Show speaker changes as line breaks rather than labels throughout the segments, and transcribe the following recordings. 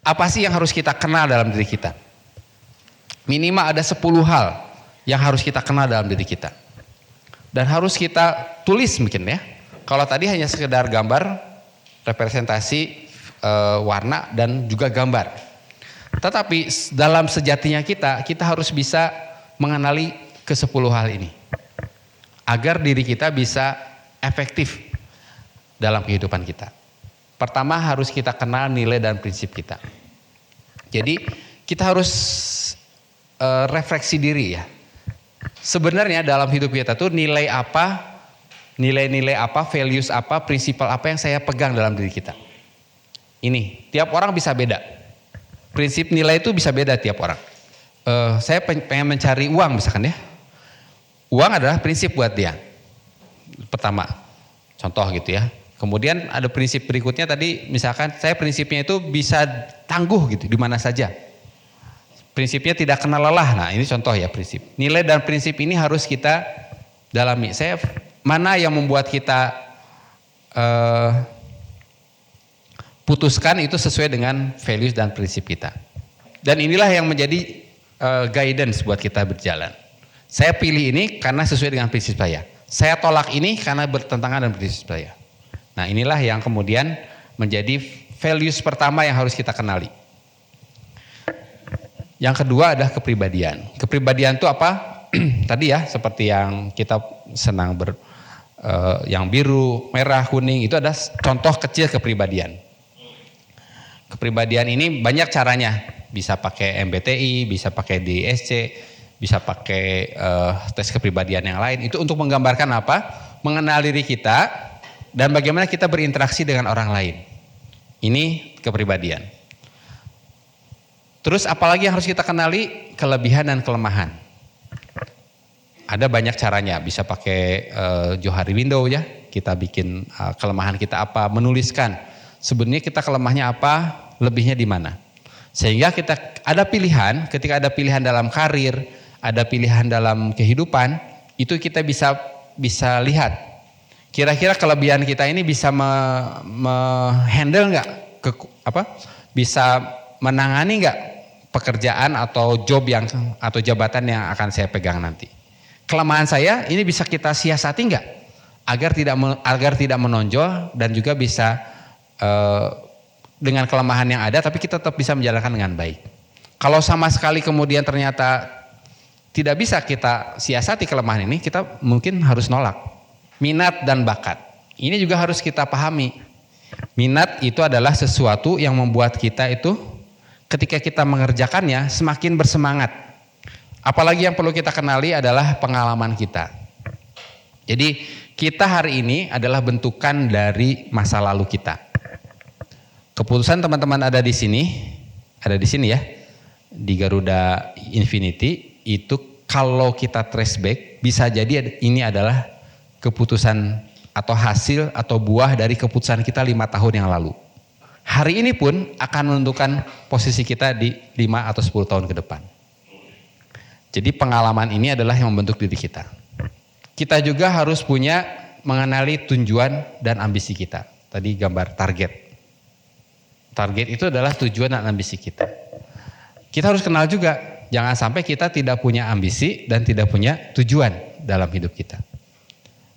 Apa sih yang harus kita kenal dalam diri kita? Minimal ada 10 hal yang harus kita kenal dalam diri kita. Dan harus kita tulis mungkin ya. Kalau tadi hanya sekedar gambar, representasi warna dan juga gambar. Tetapi dalam sejatinya kita harus bisa mengenali ke 10 hal ini. Agar diri kita bisa efektif dalam kehidupan kita. Pertama harus kita kenal nilai dan prinsip kita. Jadi kita harus refleksi diri ya. Sebenarnya dalam hidup kita tuh nilai apa, nilai-nilai apa, values apa, prinsipal apa yang saya pegang dalam diri kita. Ini tiap orang bisa beda. Prinsip nilai itu bisa beda tiap orang. Saya pengen mencari uang misalkan ya. Uang adalah prinsip buat dia. Pertama, contoh gitu ya. Kemudian ada prinsip berikutnya tadi, misalkan saya prinsipnya itu bisa tangguh gitu di mana saja. Prinsipnya tidak kenal lelah. Nah, ini contoh ya prinsip. Nilai dan prinsip ini harus kita dalami. Mana yang membuat kita putuskan itu sesuai dengan values dan prinsip kita. Dan inilah yang menjadi guidance buat kita berjalan. Saya pilih ini karena sesuai dengan prinsip saya. Saya tolak ini karena bertentangan dengan prinsip saya. Nah, inilah yang kemudian menjadi values pertama yang harus kita kenali. Yang kedua adalah kepribadian. Kepribadian itu apa? Tadi ya, seperti yang kita senang yang biru, merah, kuning, itu ada contoh kecil kepribadian. Kepribadian ini banyak caranya. Bisa pakai MBTI, bisa pakai DSC, bisa pakai tes kepribadian yang lain. Itu untuk menggambarkan apa? Mengenal diri kita dan bagaimana kita berinteraksi dengan orang lain. Ini kepribadian. Terus apalagi yang harus kita kenali? Kelebihan dan kelemahan. Ada banyak caranya. Bisa pakai Johari Window ya. Kita bikin kelemahan kita apa, menuliskan. Sebenarnya kita kelemahnya apa, lebihnya di mana. Sehingga kita ada pilihan, ketika ada pilihan dalam karir, ada pilihan dalam kehidupan, itu kita bisa lihat kira-kira kelebihan kita ini bisa handle nggak, bisa menangani nggak pekerjaan atau job atau jabatan yang akan saya pegang nanti. Kelemahan saya ini bisa kita siasati nggak agar tidak menonjol dan juga bisa dengan kelemahan yang ada, tapi kita tetap bisa menjalankan dengan baik. Kalau sama sekali kemudian ternyata tidak bisa kita siasati kelemahan ini, kita mungkin harus nolak. Minat dan bakat, ini juga harus kita pahami. Minat itu adalah sesuatu yang membuat kita itu ketika kita mengerjakannya semakin bersemangat. Apalagi yang perlu kita kenali adalah pengalaman kita. Jadi kita hari ini adalah bentukan dari masa lalu kita. Keputusan teman-teman ada di sini ya, di Garuda Infinity, itu kalau kita trace back, bisa jadi ini adalah keputusan atau hasil atau buah dari keputusan kita 5 tahun yang lalu. Hari ini pun akan menentukan posisi kita di 5 atau 10 tahun ke depan. Jadi pengalaman ini adalah yang membentuk diri kita. Kita juga harus mengenali tujuan dan ambisi kita. Tadi gambar target. Target itu adalah tujuan dan ambisi kita. Kita harus kenal juga, jangan sampai kita tidak punya ambisi dan tidak punya tujuan dalam hidup kita.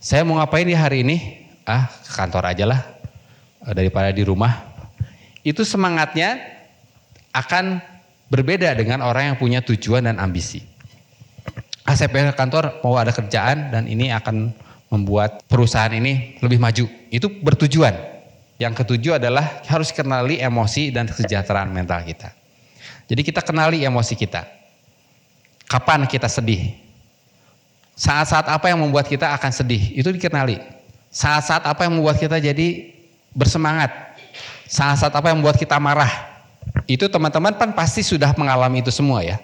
Saya mau ngapain di hari ini? Ke kantor aja lah, daripada di rumah. Itu semangatnya akan berbeda dengan orang yang punya tujuan dan ambisi. Saya pengen ke kantor, mau ada kerjaan dan ini akan membuat perusahaan ini lebih maju. Itu bertujuan. Yang ketujuh adalah harus kenali emosi dan kesejahteraan mental kita. Jadi kita kenali emosi kita. Kapan kita sedih? Saat-saat apa yang membuat kita akan sedih? Itu dikenali. Saat-saat apa yang membuat kita jadi bersemangat? Saat-saat apa yang membuat kita marah? Itu teman-teman kan pasti sudah mengalami itu semua ya.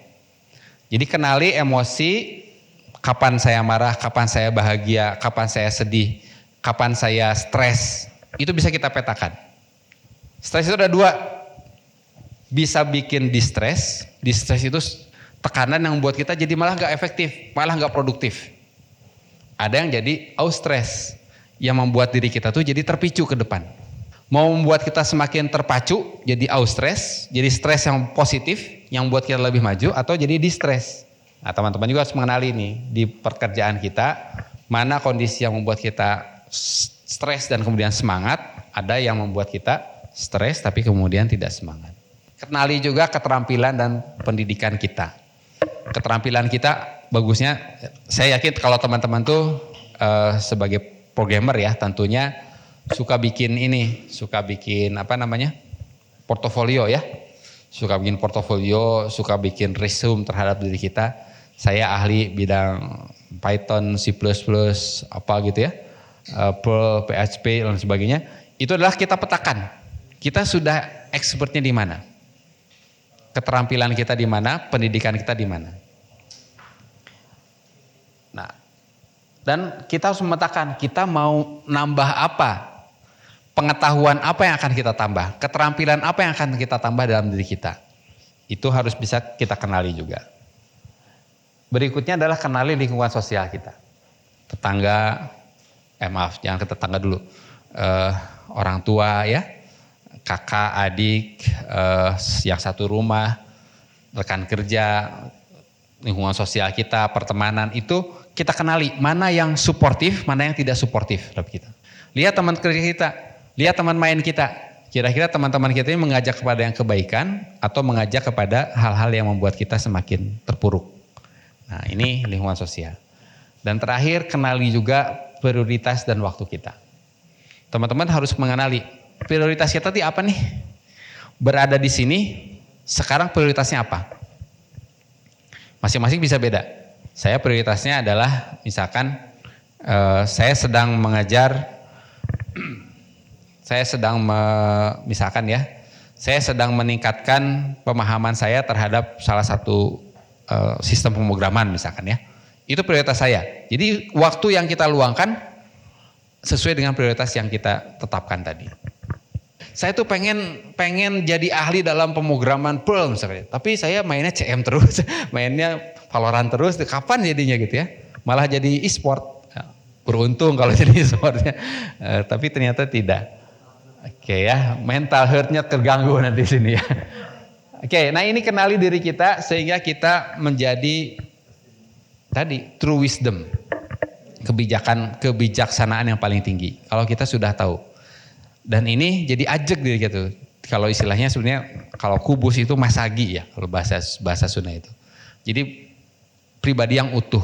Jadi kenali emosi, kapan saya marah, kapan saya bahagia, kapan saya sedih, kapan saya stres. Itu bisa kita petakan. Stres itu ada 2. Bisa bikin distress. Distress itu tekanan yang membuat kita jadi malah gak efektif, malah gak produktif. Ada yang jadi eustress, yang membuat diri kita tuh jadi terpicu ke depan. Mau membuat kita semakin terpacu, jadi eustress, jadi stres yang positif, yang buat kita lebih maju, atau jadi distress. Nah, teman-teman juga harus mengenali nih, di pekerjaan kita, mana kondisi yang membuat kita stres dan kemudian semangat, ada yang membuat kita stres tapi kemudian tidak semangat. Kenali juga keterampilan dan pendidikan kita. Keterampilan kita bagusnya, saya yakin kalau teman-teman tuh sebagai programmer ya tentunya suka bikin portofolio ya. Suka bikin portofolio, suka bikin resume terhadap diri kita. Saya ahli bidang Python, C++, apa gitu ya. Perl, PHP dan sebagainya. Itu adalah kita petakan. Kita sudah expertnya di mana? Keterampilan kita di mana? Pendidikan kita di mana? Nah, dan kita harus memetakan kita mau nambah apa? Pengetahuan apa yang akan kita tambah, keterampilan apa yang akan kita tambah dalam diri kita. Itu harus bisa kita kenali juga. Berikutnya adalah kenali lingkungan sosial kita. Tetangga, jangan ke tetangga dulu. Orang tua ya, kakak, adik, yang satu rumah, rekan kerja, lingkungan sosial kita, pertemanan, itu kita kenali mana yang suportif, mana yang tidak suportif terhadap kita. Lihat teman kerja kita. Lihat teman main kita, kira-kira teman-teman kita ini mengajak kepada yang kebaikan atau mengajak kepada hal-hal yang membuat kita semakin terpuruk. Nah ini lingkungan sosial. Dan terakhir kenali juga prioritas dan waktu kita. Teman-teman harus mengenali prioritas kita itu apa nih? Berada di sini, sekarang prioritasnya apa? Masing-masing bisa beda. Saya prioritasnya adalah misalkan saya sedang mengajar. Saya sedang meningkatkan pemahaman saya terhadap salah satu sistem pemrograman misalkan ya. Itu prioritas saya. Jadi waktu yang kita luangkan sesuai dengan prioritas yang kita tetapkan tadi. Saya tuh pengen jadi ahli dalam pemrograman Perl misalnya. Tapi saya mainnya CM terus, mainnya Valorant terus. Kapan jadinya gitu ya? Malah jadi e-sport. Beruntung kalau jadi e-sportnya. Tapi ternyata tidak. Oke ya, mental health-nya terganggu nanti sini ya. Oke, nah ini kenali diri kita sehingga kita menjadi tadi true wisdom. Kebijaksanaan yang paling tinggi. Kalau kita sudah tahu. Dan ini jadi ajek diri kita. Kalau istilahnya sebenarnya kalau kubus itu masagi ya, kalau bahasa Sunda itu. Jadi pribadi yang utuh.